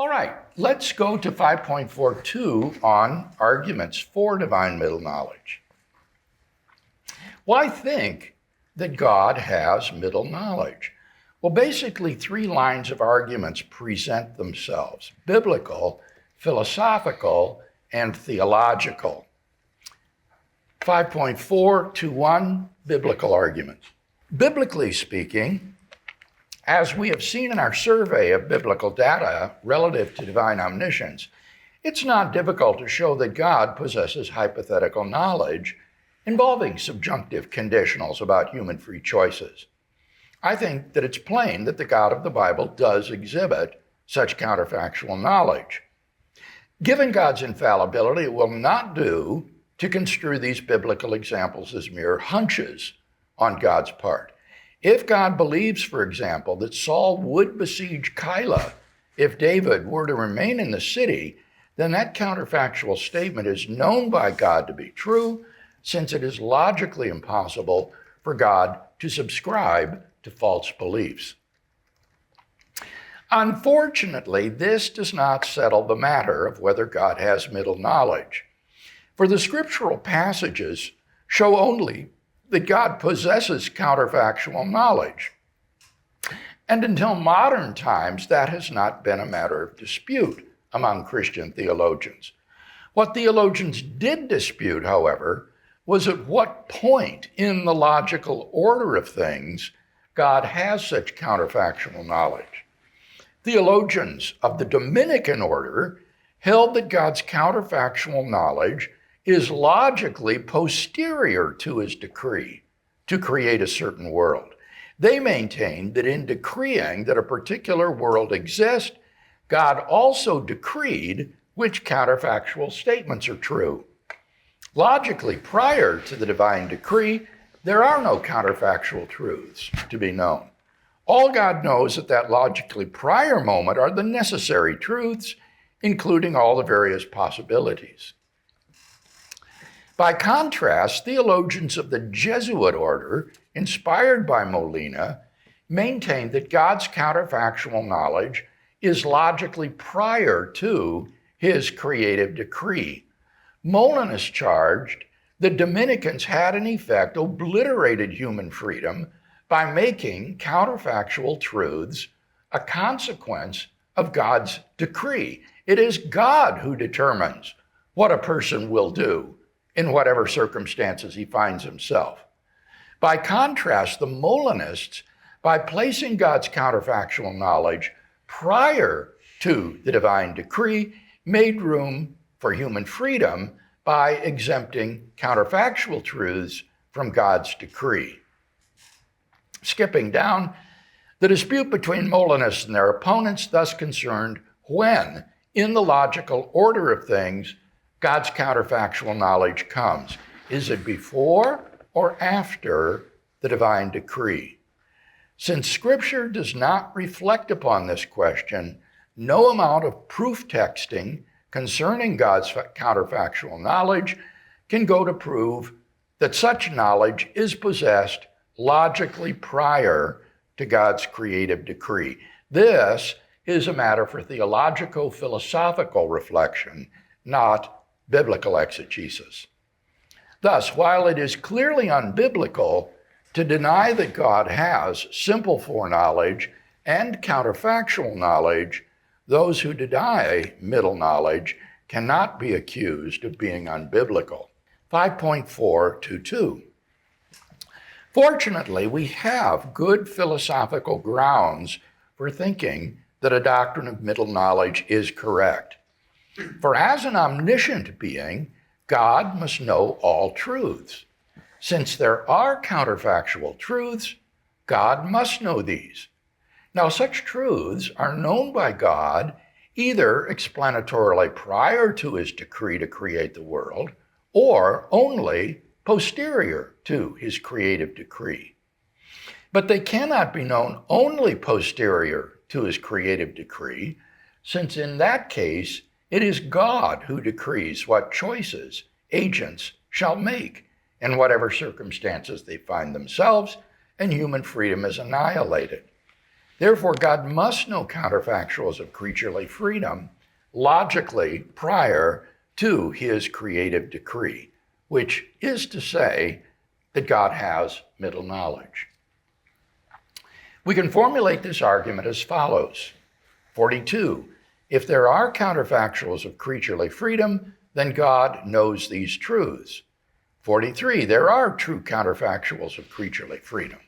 All right, let's go to 5.42 on arguments for divine middle knowledge. Why think that God has middle knowledge? Well, basically, three lines of arguments present themselves: biblical, philosophical, and theological. 5.421, biblical arguments. Biblically speaking, as we have seen in our survey of biblical data relative to divine omniscience, it's not difficult to show that God possesses hypothetical knowledge involving subjunctive conditionals about human free choices. I think that it's plain that the God of the Bible does exhibit such counterfactual knowledge. Given God's infallibility, it will not do to construe these biblical examples as mere hunches on God's part. If God believes, for example, that Saul would besiege Keilah if David were to remain in the city, then that counterfactual statement is known by God to be true, since it is logically impossible for God to subscribe to false beliefs. Unfortunately, this does not settle the matter of whether God has middle knowledge, for the scriptural passages show only that God possesses counterfactual knowledge. And until modern times, that has not been a matter of dispute among Christian theologians. What theologians did dispute, however, was at what point in the logical order of things God has such counterfactual knowledge. Theologians of the Dominican order held that God's counterfactual knowledge is logically posterior to his decree to create a certain world. They maintained that in decreeing that a particular world exists, God also decreed which counterfactual statements are true. Logically, prior to the divine decree, there are no counterfactual truths to be known. All God knows at that logically prior moment are the necessary truths, including all the various possibilities. By contrast, theologians of the Jesuit order, inspired by Molina, maintain that God's counterfactual knowledge is logically prior to his creative decree. Molinists charged that Dominicans had in effect obliterated human freedom by making counterfactual truths a consequence of God's decree. It is God who determines what a person will do in whatever circumstances he finds himself. By contrast, the Molinists, by placing God's counterfactual knowledge prior to the divine decree, made room for human freedom by exempting counterfactual truths from God's decree. Skipping down, the dispute between Molinists and their opponents thus concerned when, in the logical order of things, God's counterfactual knowledge comes. Is it before or after the divine decree? Since Scripture does not reflect upon this question, no amount of proof texting concerning God's counterfactual knowledge can go to prove that such knowledge is possessed logically prior to God's creative decree. This is a matter for theologico-philosophical reflection, not biblical exegesis. Thus, while it is clearly unbiblical to deny that God has simple foreknowledge and counterfactual knowledge, those who deny middle knowledge cannot be accused of being unbiblical. 5.422. Fortunately, we have good philosophical grounds for thinking that a doctrine of middle knowledge is correct. For as an omniscient being, God must know all truths. Since there are counterfactual truths, God must know these. Now, such truths are known by God either explanatorily prior to his decree to create the world, or only posterior to his creative decree. But they cannot be known only posterior to his creative decree, since in that case, it is God who decrees what choices agents shall make in whatever circumstances they find themselves, and human freedom is annihilated. Therefore, God must know counterfactuals of creaturely freedom logically prior to his creative decree, which is to say that God has middle knowledge. We can formulate this argument as follows. 42, if there are counterfactuals of creaturely freedom, then God knows these truths. 43, there are true counterfactuals of creaturely freedom.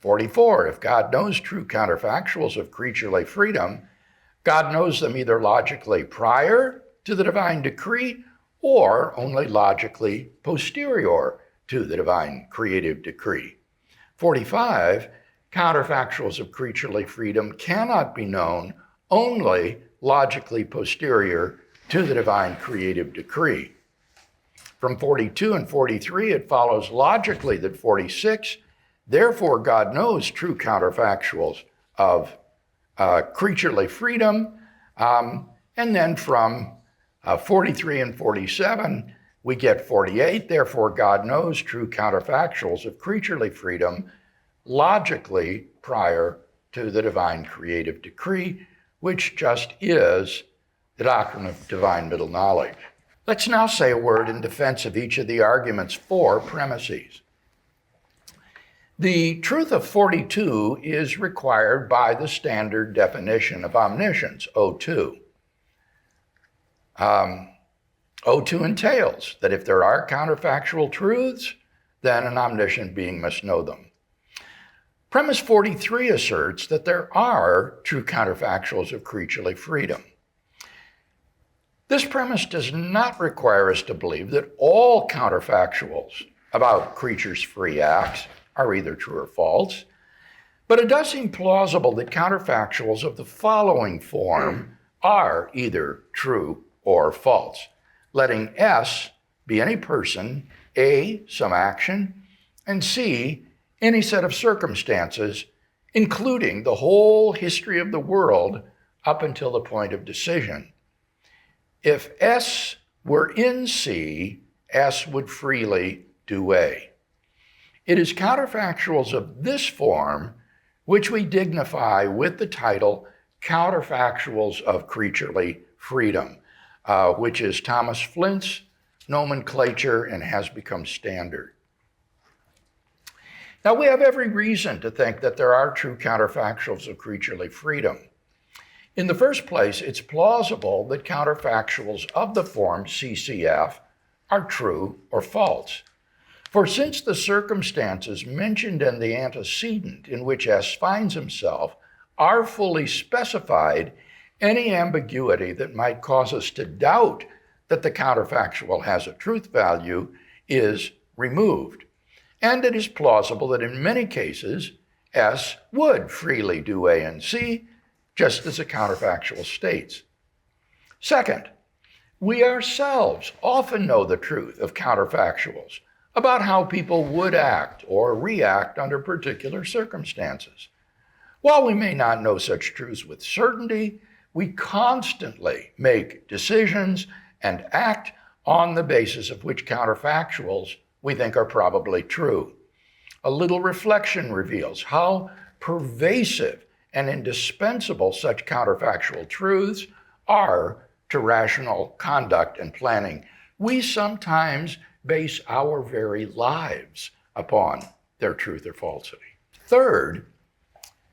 44, if God knows true counterfactuals of creaturely freedom, God knows them either logically prior to the divine decree or only logically posterior to the divine creative decree. 45, counterfactuals of creaturely freedom cannot be known only logically posterior to the divine creative decree. From 42 and 43, it follows logically that 46, therefore God knows true counterfactuals of creaturely freedom. And then from 43 and 47, we get 48, therefore God knows true counterfactuals of creaturely freedom logically prior to the divine creative decree, which just is the doctrine of divine middle knowledge. Let's now say a word in defense of each of the argument's four premises. The truth of 42 is required by the standard definition of omniscience, O2. O2 entails that if there are counterfactual truths, then an omniscient being must know them. Premise 43 asserts that there are true counterfactuals of creaturely freedom. This premise does not require us to believe that all counterfactuals about creatures' free acts are either true or false, but it does seem plausible that counterfactuals of the following form are either true or false, letting S be any person, A, some action, and C, any set of circumstances, including the whole history of the world up until the point of decision. If S were in C, S would freely do A. It is counterfactuals of this form which we dignify with the title Counterfactuals of Creaturely Freedom, which is Thomas Flint's nomenclature and has become standard. Now, we have every reason to think that there are true counterfactuals of creaturely freedom. In the first place, it's plausible that counterfactuals of the form CCF are true or false. For since the circumstances mentioned in the antecedent in which S finds himself are fully specified, any ambiguity that might cause us to doubt that the counterfactual has a truth value is removed. And it is plausible that in many cases, S would freely do A and C, just as the counterfactual states. Second, we ourselves often know the truth of counterfactuals about how people would act or react under particular circumstances. While we may not know such truths with certainty, we constantly make decisions and act on the basis of which counterfactuals we think are probably true. A little reflection reveals how pervasive and indispensable such counterfactual truths are to rational conduct and planning. We sometimes base our very lives upon their truth or falsity. Third,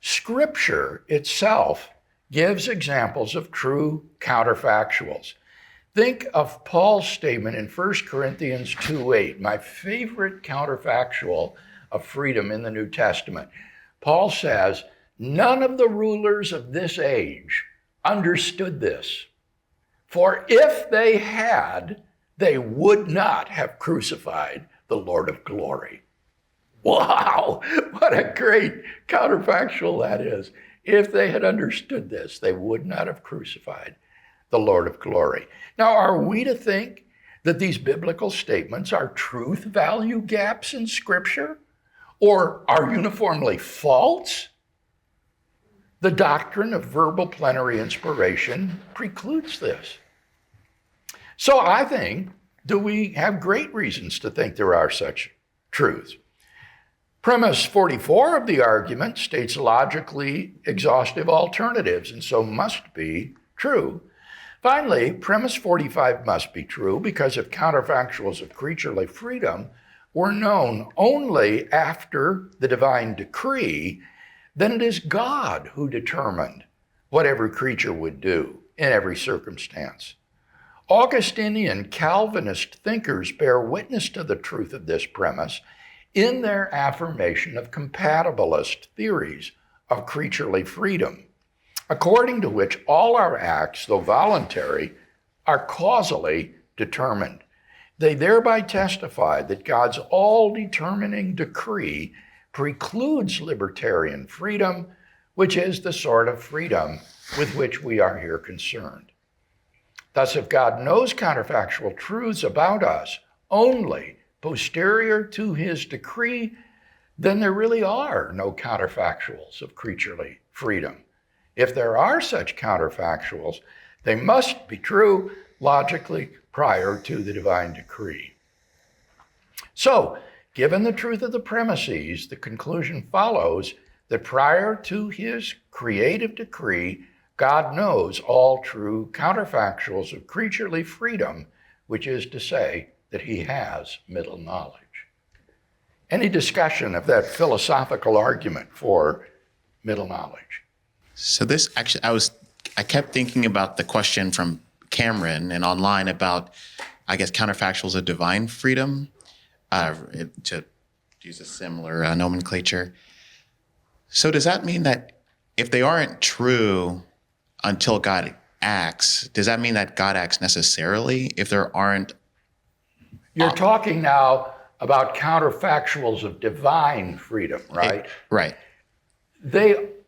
Scripture itself gives examples of true counterfactuals. Think of Paul's statement in 1 Corinthians 2:8, my favorite counterfactual of freedom in the New Testament. Paul says, none of the rulers of this age understood this, for if they had, they would not have crucified the Lord of glory. Wow, what a great counterfactual that is. If they had understood this, they would not have crucified the Lord of glory. Now, are we to think that these biblical statements are truth value gaps in Scripture or are uniformly false? The doctrine of verbal plenary inspiration precludes this. So I think, do we have great reasons to think there are such truths? Premise 44 of the argument states logically exhaustive alternatives, and so must be true. Finally, premise 45 must be true because if counterfactuals of creaturely freedom were known only after the divine decree, then it is God who determined what every creature would do in every circumstance. Augustinian Calvinist thinkers bear witness to the truth of this premise in their affirmation of compatibilist theories of creaturely freedom, according to which all our acts, though voluntary, are causally determined. They thereby testify that God's all-determining decree precludes libertarian freedom, which is the sort of freedom with which we are here concerned. Thus, if God knows counterfactual truths about us only posterior to his decree, then there really are no counterfactuals of creaturely freedom. If there are such counterfactuals, they must be true logically prior to the divine decree. So, given the truth of the premises, the conclusion follows that prior to his creative decree, God knows all true counterfactuals of creaturely freedom, which is to say that he has middle knowledge. Any discussion of that philosophical argument for middle knowledge? So this actually, I kept thinking about the question from Cameron and online about, I guess, counterfactuals of divine freedom, to use a similar nomenclature. So does that mean that if they aren't true until God acts, does that mean that God acts necessarily if there aren't? You're talking now about counterfactuals of divine freedom, right? Right. It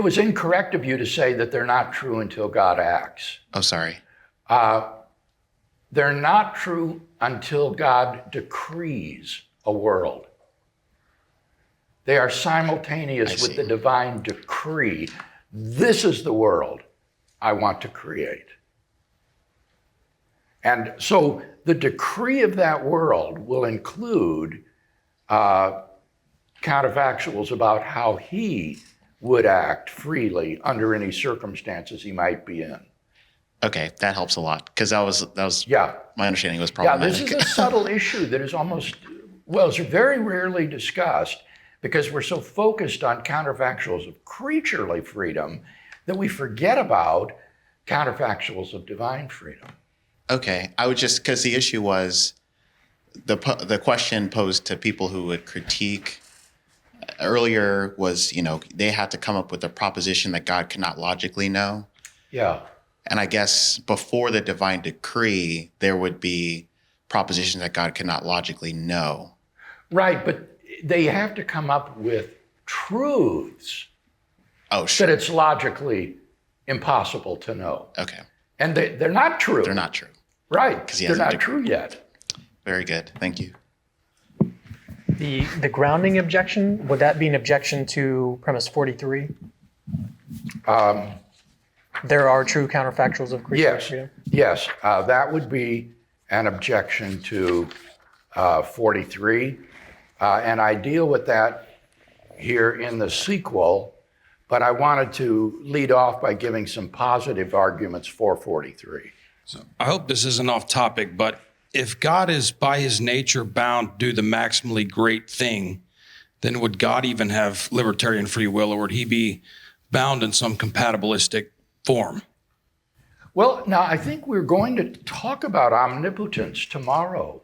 was incorrect of you to say that they're not true until God acts. Oh, sorry. They're not true until God decrees a world. They are simultaneous with the divine decree. This is the world I want to create. And so the decree of that world will include counterfactuals about how he would act freely under any circumstances he might be in. Okay, that helps a lot, because that was my understanding was problematic. Yeah, this is a subtle issue that is it's very rarely discussed because we're so focused on counterfactuals of creaturely freedom that we forget about counterfactuals of divine freedom. Okay, I would just, because the issue was the question posed to people who would critique earlier was, they had to come up with a proposition that God cannot logically know. Yeah. And I guess before the divine decree, there would be propositions that God cannot logically know. Right, but they have to come up with truths that it's logically impossible to know. Okay. And they're not true. They're not true. Right, they're not true yet. Very good, thank you. The grounding objection, would that be an objection to premise 43? There are true counterfactuals of creaturely freedom? Yes, that would be an objection to 43. And I deal with that here in the sequel, but I wanted to lead off by giving some positive arguments for 43. So I hope this isn't off topic, but if God is by his nature bound to do the maximally great thing, then would God even have libertarian free will, or would he be bound in some compatibilistic form? Well, now I think we're going to talk about omnipotence tomorrow,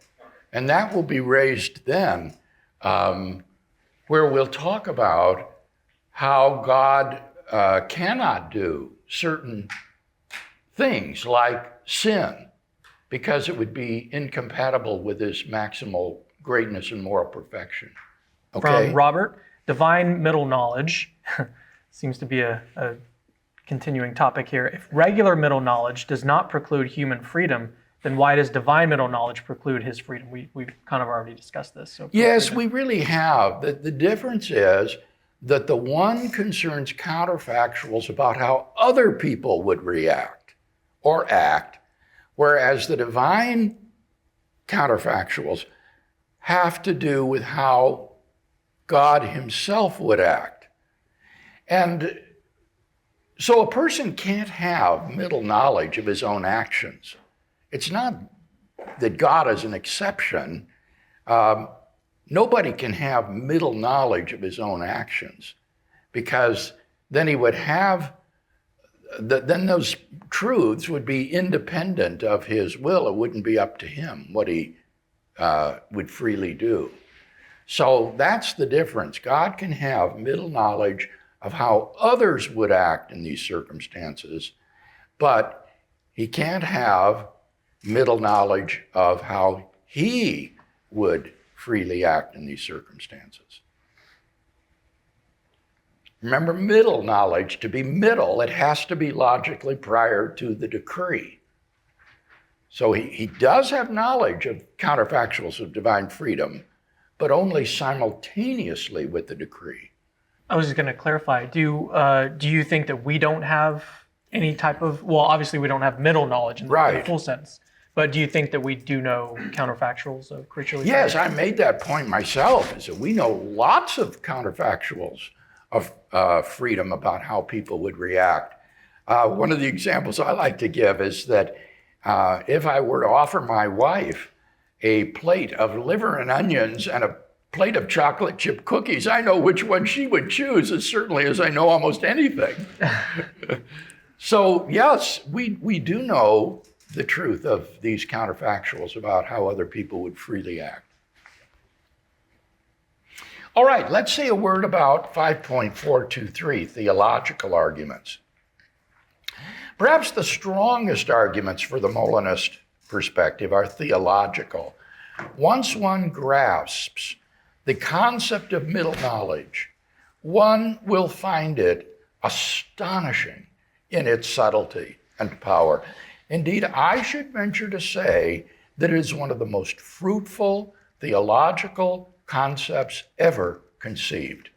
and that will be raised then, where we'll talk about how God cannot do certain things like sin, because it would be incompatible with his maximal greatness and moral perfection. Okay? From Robert, divine middle knowledge seems to be a continuing topic here. If regular middle knowledge does not preclude human freedom, then why does divine middle knowledge preclude his freedom? We've kind of already discussed this. So yes, we really have. The difference is that the one concerns counterfactuals about how other people would react or act, whereas the divine counterfactuals have to do with how God himself would act. And so a person can't have middle knowledge of his own actions. It's not that God is an exception. Nobody can have middle knowledge of his own actions, because then he would have, then those truths would be independent of his will. It wouldn't be up to him what he would freely do. So that's the difference. God can have middle knowledge of how others would act in these circumstances, but he can't have middle knowledge of how he would freely act in these circumstances. Remember, middle knowledge, to be middle, it has to be logically prior to the decree. So he does have knowledge of counterfactuals of divine freedom, but only simultaneously with the decree. I was just going to clarify. Do you think that we don't have any type of, well, obviously we don't have middle knowledge in the full sense, but do you think that we do know counterfactuals of creaturely freedom? Yes, I made that point myself, is that we know lots of counterfactuals of freedom about how people would react. One of the examples I like to give is that if I were to offer my wife a plate of liver and onions and a plate of chocolate chip cookies, I know which one she would choose, as certainly as I know almost anything. So yes, we do know the truth of these counterfactuals about how other people would freely act. All right, let's say a word about 5.423, theological arguments. Perhaps the strongest arguments for the Molinist perspective are theological. Once one grasps the concept of middle knowledge, one will find it astonishing in its subtlety and power. Indeed, I should venture to say that it is one of the most fruitful theological concepts ever conceived.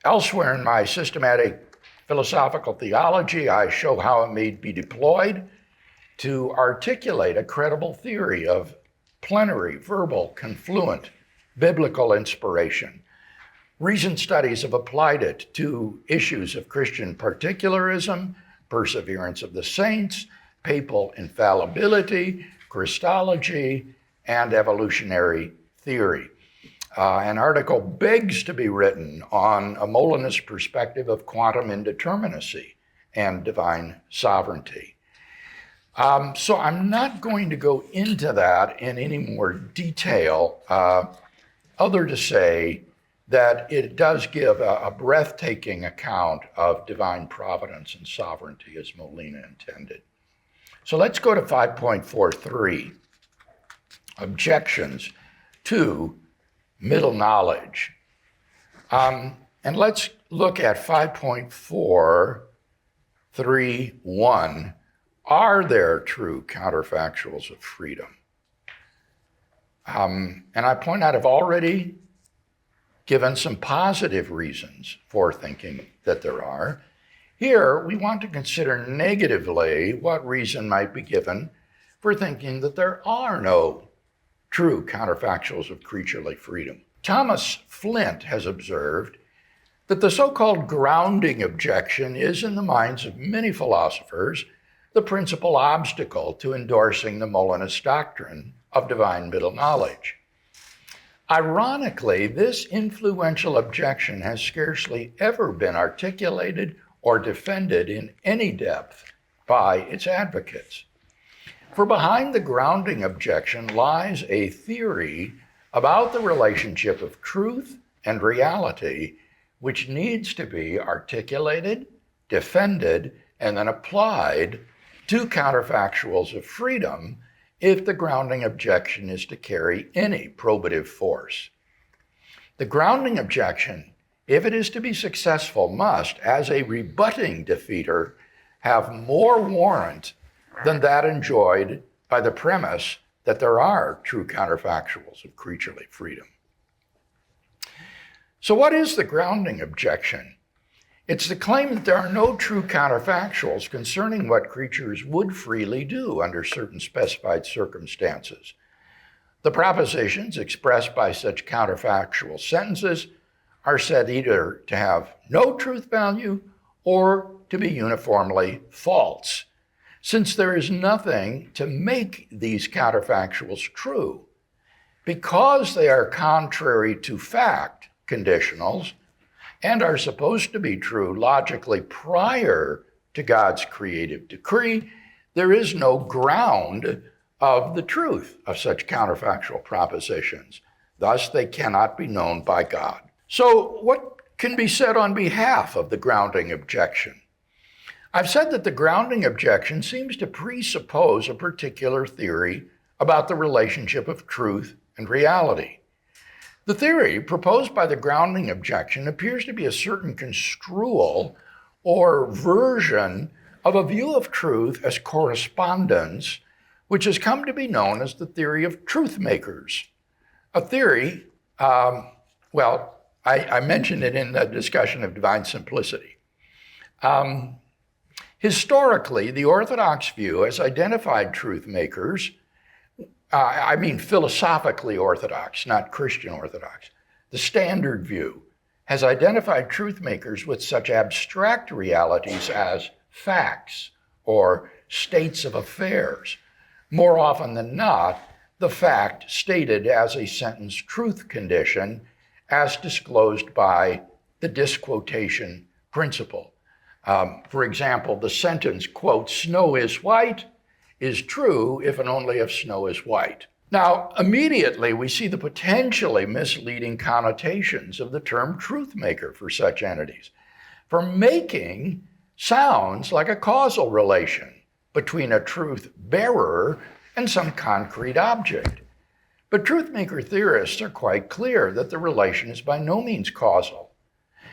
Elsewhere in my systematic philosophical theology, I show how it may be deployed to articulate a credible theory of plenary, verbal, confluent, biblical inspiration. Recent studies have applied it to issues of Christian particularism, perseverance of the saints, papal infallibility, Christology, and evolutionary theory. An article begs to be written on a Molinist perspective of quantum indeterminacy and divine sovereignty. So I'm not going to go into that in any more detail, other to say that it does give a breathtaking account of divine providence and sovereignty as Molina intended. So let's go to 5.43, objections to middle knowledge. And let's look at 5.431. Are there true counterfactuals of freedom? And I point out I've already given some positive reasons for thinking that there are. Here, we want to consider negatively what reason might be given for thinking that there are no true counterfactuals of creaturely freedom. Thomas Flint has observed that the so-called grounding objection is, in the minds of many philosophers, the principal obstacle to endorsing the Molinist doctrine of divine middle knowledge. Ironically, this influential objection has scarcely ever been articulated or defended in any depth by its advocates. For behind the grounding objection lies a theory about the relationship of truth and reality, which needs to be articulated, defended, and then applied to counterfactuals of freedom if the grounding objection is to carry any probative force. The grounding objection, if it is to be successful, must, as a rebutting defeater, have more warrant than that enjoyed by the premise that there are true counterfactuals of creaturely freedom. So what is the grounding objection? It's the claim that there are no true counterfactuals concerning what creatures would freely do under certain specified circumstances. The propositions expressed by such counterfactual sentences are said either to have no truth value or to be uniformly false, since there is nothing to make these counterfactuals true. Because they are contrary to fact conditionals and are supposed to be true logically prior to God's creative decree, there is no ground of the truth of such counterfactual propositions. Thus, they cannot be known by God. So, what can be said on behalf of the grounding objection? I've said that the grounding objection seems to presuppose a particular theory about the relationship of truth and reality. The theory proposed by the grounding objection appears to be a certain construal or version of a view of truth as correspondence, which has come to be known as the theory of truth makers. A theory, I mentioned it in the discussion of divine simplicity. Historically, the Orthodox view has identified truth makers, philosophically Orthodox, not Christian Orthodox. The standard view has identified truth makers with such abstract realities as facts or states of affairs. More often than not, the fact stated as a sentence truth condition as disclosed by the disquotation principle. For example, the sentence, quote, "Snow is white," is true if and only if snow is white. Now, immediately we see the potentially misleading connotations of the term truth maker for such entities. For making sounds like a causal relation between a truth bearer and some concrete object. But truth maker theorists are quite clear that the relation is by no means causal.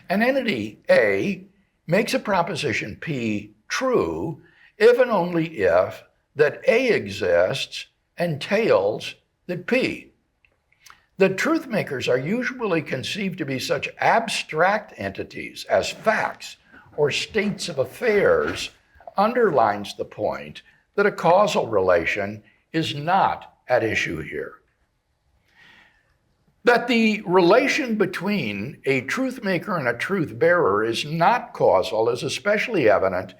An entity A makes a proposition P true if and only if that A exists entails that P. The truth makers are usually conceived to be such abstract entities as facts or states of affairs underlines the point that a causal relation is not at issue here. That the relation between a truth maker and a truth bearer is not causal is especially evident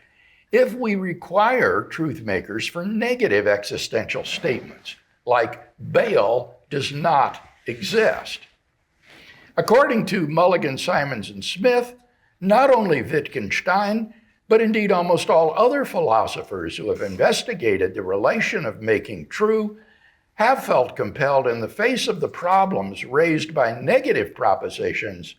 if we require truth makers for negative existential statements, like Baal does not exist. According to Mulligan, Simons, and Smith, not only Wittgenstein, but indeed almost all other philosophers who have investigated the relation of making true have felt compelled in the face of the problems raised by negative propositions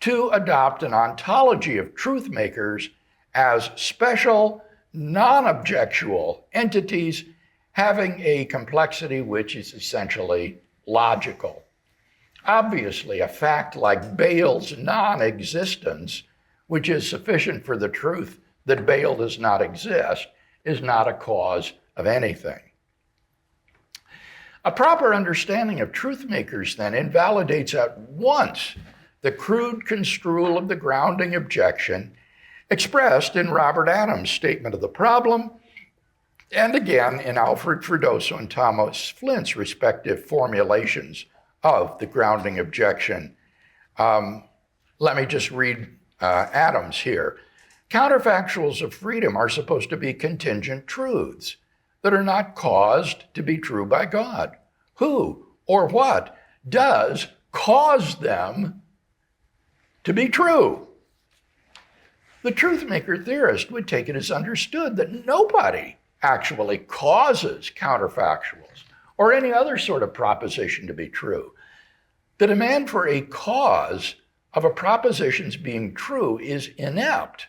to adopt an ontology of truth makers as special, non-objectual entities having a complexity which is essentially logical. Obviously, a fact like Baal's non-existence, which is sufficient for the truth that Baal does not exist, is not a cause of anything. A proper understanding of truth makers then invalidates at once the crude construal of the grounding objection expressed in Robert Adams' statement of the problem, and again in Alfred Freddoso and Thomas Flint's respective formulations of the grounding objection. Let me just read Adams here. Counterfactuals of freedom are supposed to be contingent truths that are not caused to be true by God. Who or what does cause them to be true? The truth maker theorist would take it as understood that nobody actually causes counterfactuals or any other sort of proposition to be true. The demand for a cause of a proposition's being true is inept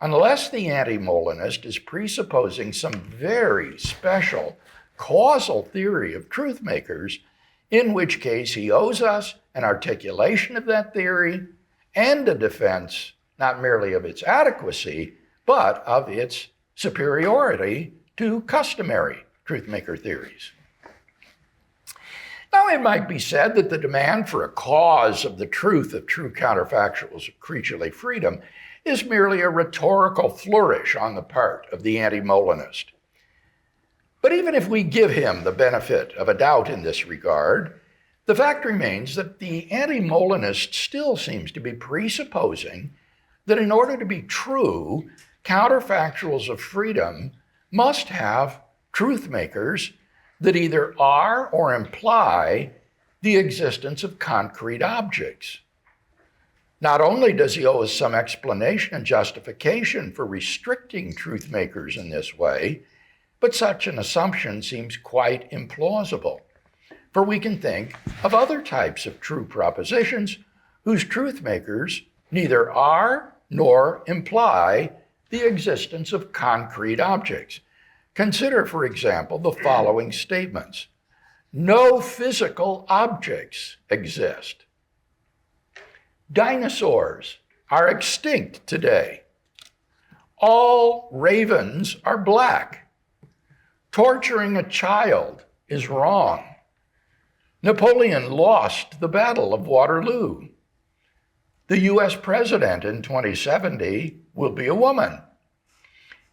unless the anti-Molinist is presupposing some very special causal theory of truth makers, in which case he owes us an articulation of that theory and a defense not merely of its adequacy, but of its superiority to customary truth maker theories. Now, it might be said that the demand for a cause of the truth of true counterfactuals of creaturely freedom is merely a rhetorical flourish on the part of the anti-Molinist. But even if we give him the benefit of a doubt in this regard, the fact remains that the anti-Molinist still seems to be presupposing that in order to be true, counterfactuals of freedom must have truth makers that either are or imply the existence of concrete objects. Not only does he owe us some explanation and justification for restricting truth makers in this way, but such an assumption seems quite implausible. For we can think of other types of true propositions whose truth makers neither are nor imply the existence of concrete objects. Consider, for example, the following statements. No physical objects exist. Dinosaurs are extinct today. All ravens are black. Torturing a child is wrong. Napoleon lost the Battle of Waterloo. The US president in 2070 will be a woman.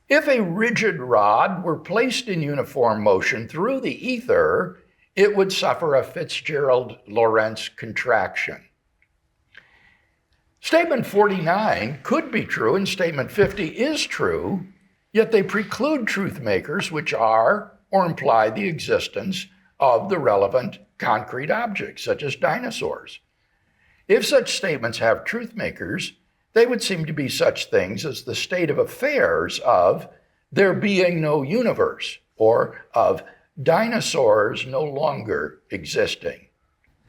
If a rigid rod were placed in uniform motion through the ether, it would suffer a Fitzgerald-Lorentz contraction. Statement 49 could be true and statement 50 is true, yet they preclude truth makers which are or imply the existence of the relevant concrete objects, such as dinosaurs. If such statements have truth makers, they would seem to be such things as the state of affairs of there being no universe, or of dinosaurs no longer existing.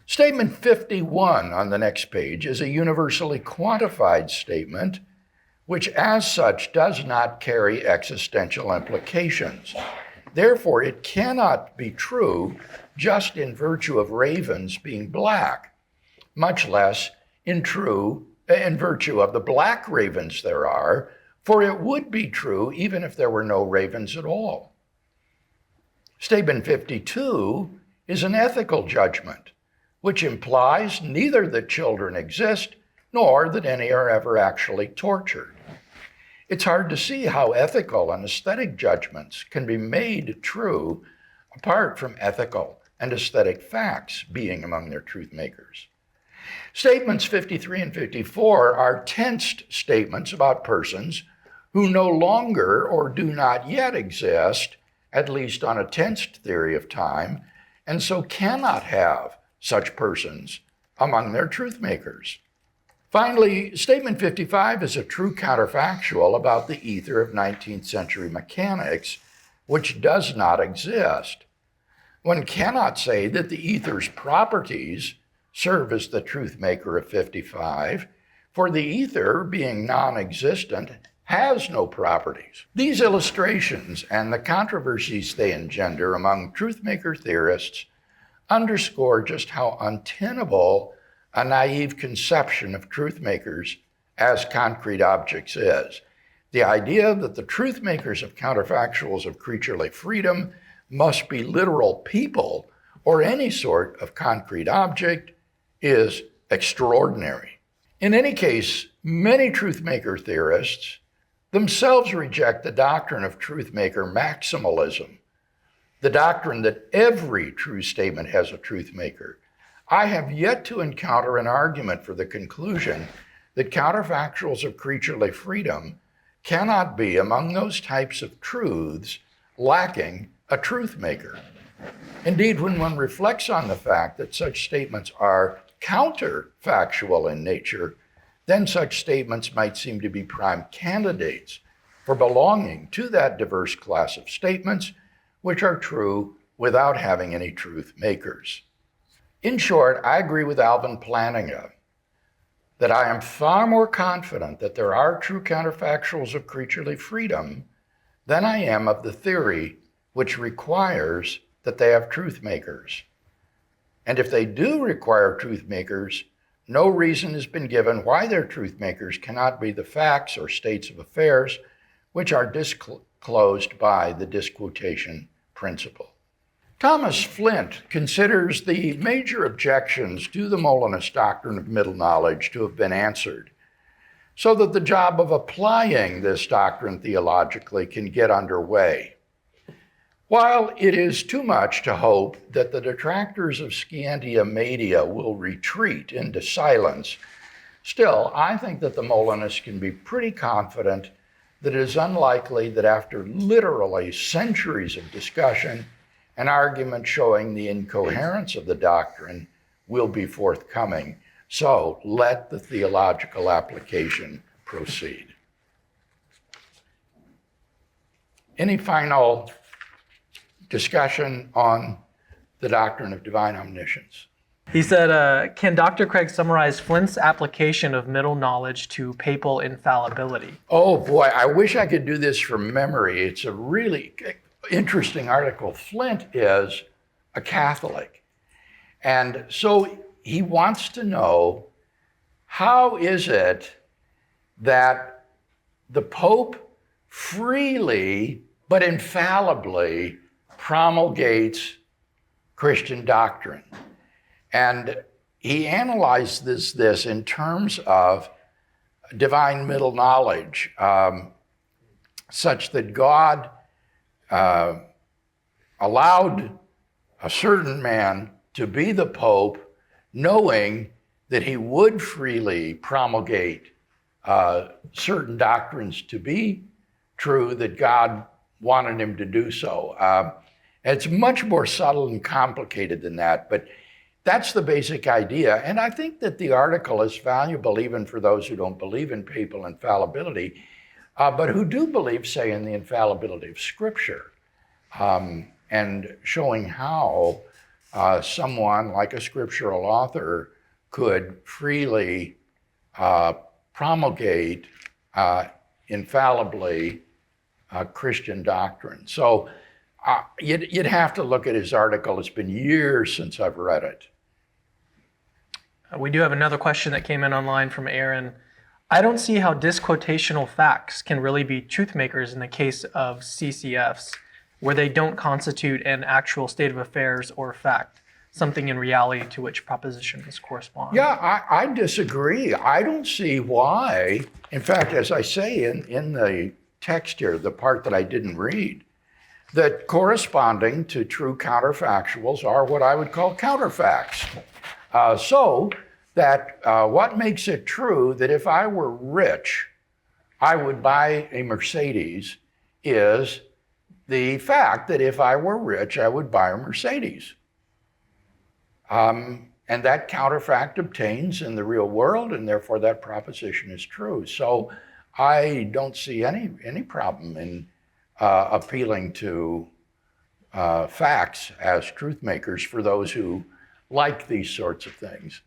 Statement 51 on the next page is a universally quantified statement, which as such does not carry existential implications. Therefore, it cannot be true just in virtue of ravens being black, much less in virtue of the black ravens there are, for it would be true even if there were no ravens at all. Statement 52 is an ethical judgment, which implies neither that children exist nor that any are ever actually tortured. It's hard to see how ethical and aesthetic judgments can be made true apart from ethical and aesthetic facts being among their truth makers. Statements 53 and 54 are tensed statements about persons who no longer or do not yet exist, at least on a tensed theory of time, and so cannot have such persons among their truth makers. Finally, statement 55 is a true counterfactual about the ether of 19th century mechanics, which does not exist. One cannot say that the ether's properties serve as the truth maker of 55, for the ether, being non-existent, has no properties. These illustrations and the controversies they engender among truth maker theorists underscore just how untenable a naive conception of truth makers as concrete objects is. The idea that the truth makers of counterfactuals of creaturely freedom must be literal people or any sort of concrete object is extraordinary. In any case, many truth maker theorists themselves reject the doctrine of truth maker maximalism, the doctrine that every true statement has a truth maker. I have yet to encounter an argument for the conclusion that counterfactuals of creaturely freedom cannot be among those types of truths lacking a truth maker. Indeed, when one reflects on the fact that such statements are counterfactual in nature, then such statements might seem to be prime candidates for belonging to that diverse class of statements which are true without having any truth makers. In short, I agree with Alvin Plantinga that I am far more confident that there are true counterfactuals of creaturely freedom than I am of the theory which requires that they have truth makers. And if they do require truth makers, no reason has been given why their truth makers cannot be the facts or states of affairs which are disclosed by the disquotation principle. Thomas Flint considers the major objections to the Molinist doctrine of middle knowledge to have been answered, so that the job of applying this doctrine theologically can get underway. While it is too much to hope that the detractors of Scientia Media will retreat into silence, still, I think that the Molinists can be pretty confident that it is unlikely that after literally centuries of discussion, an argument showing the incoherence of the doctrine will be forthcoming. So let the theological application proceed. Any final discussion on the doctrine of divine omniscience? He said, can Dr. Craig summarize Flint's application of middle knowledge to papal infallibility? Oh boy, I wish I could do this from memory. It's a really interesting article. Flint is a Catholic. And so he wants to know, how is it that the Pope freely but infallibly promulgates Christian doctrine? And he analyzed this in terms of divine middle knowledge, such that God allowed a certain man to be the Pope, knowing that he would freely promulgate certain doctrines to be true, that God wanted him to do so. It's much more subtle and complicated than that, but that's the basic idea. And I think that the article is valuable even for those who don't believe in papal infallibility, but who do believe, say, in the infallibility of Scripture, and showing how someone like a scriptural author could freely promulgate infallibly Christian doctrine. So you'd have to look at his article. It's been years since I've read it. We do have another question that came in online from Aaron. I don't see how disquotational facts can really be truth makers in the case of CCFs, where they don't constitute an actual state of affairs or fact, something in reality to which propositions correspond. Yeah, I disagree. I don't see why. In fact, as I say in the text here, the part that I didn't read, that corresponding to true counterfactuals are what I would call counterfacts. So that what makes it true that if I were rich, I would buy a Mercedes is the fact that if I were rich, I would buy a Mercedes. And that counterfact obtains in the real world, and therefore that proposition is true. So I don't see any problem in appealing to facts as truth makers for those who like these sorts of things.